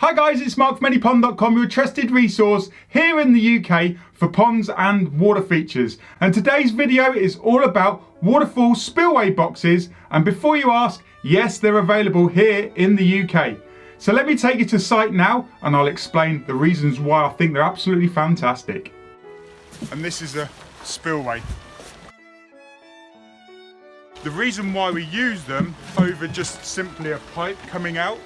Hi guys, it's Mark from anypond.com, your trusted resource here in the UK for ponds and water features. And today's video is all about Waterfall Spillway boxes. And before you ask, yes, they're available here in the UK. So let me take you to site now and I'll explain the reasons why I think they're absolutely fantastic. And this is a spillway. The reason why we use them over just simply a pipe coming out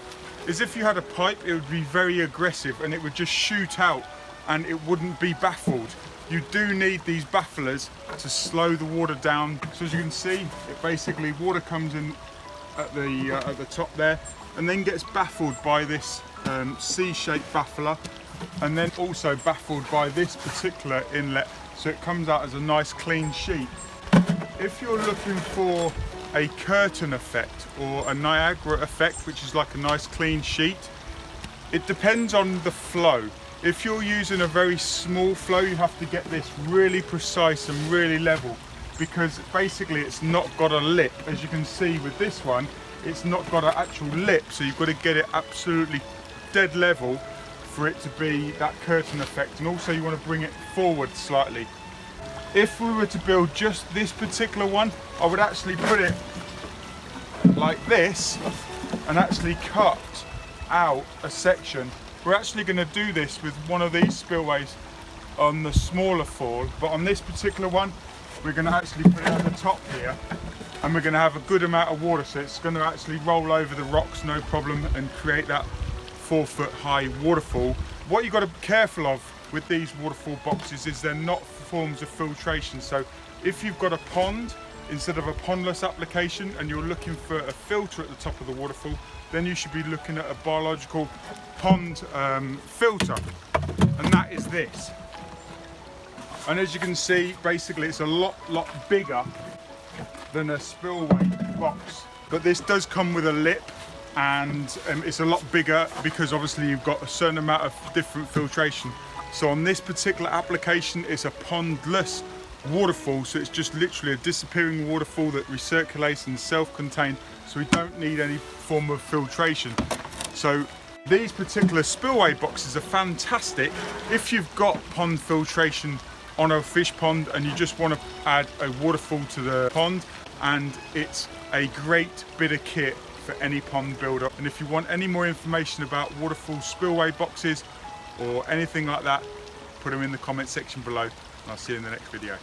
is if you had a pipe, it would be very aggressive and it would just shoot out and it wouldn't be baffled. You do need these bafflers to slow the water down. So as you can see, it basically, water comes in at the top there and then gets baffled by this C-shaped baffler, and then also baffled by this particular inlet, so it comes out as a nice clean sheet. If you're looking for a curtain effect or a Niagara effect, which is like a nice clean sheet, it depends on the flow. If you're using a very small flow, you have to get this really precise and really level, because basically it's not got a lip. As you can see with this one, it's not got an actual lip, so you've got to get it absolutely dead level for it to be that curtain effect. And also you want to bring it forward slightly. If we were to build just this particular one, I would actually put it like this and actually cut out a section. We're actually going to do this with one of these spillways on the smaller fall, but on this particular one, we're going to actually put it at the top here, and we're going to have a good amount of water, so it's going to actually roll over the rocks no problem and create that 4-foot high waterfall. What you've got to be careful of with these waterfall boxes is they're not forms of filtration. So if you've got a pond instead of a pondless application and you're looking for a filter at the top of the waterfall, then you should be looking at a biological pond filter, and that is this. And as you can see, basically it's a lot bigger than a spillway box, but this does come with a lip, and it's a lot bigger because obviously you've got a certain amount of different filtration. So on this particular application, it's a pondless waterfall, so it's just literally a disappearing waterfall that recirculates and self-contained, so we don't need any form of filtration. So these particular spillway boxes are fantastic if you've got pond filtration on a fish pond and you just want to add a waterfall to the pond, and it's a great bit of kit for any pond builder. And if you want any more information about waterfall spillway boxes or anything like that, put them in the comment section below, and I'll see you in the next video.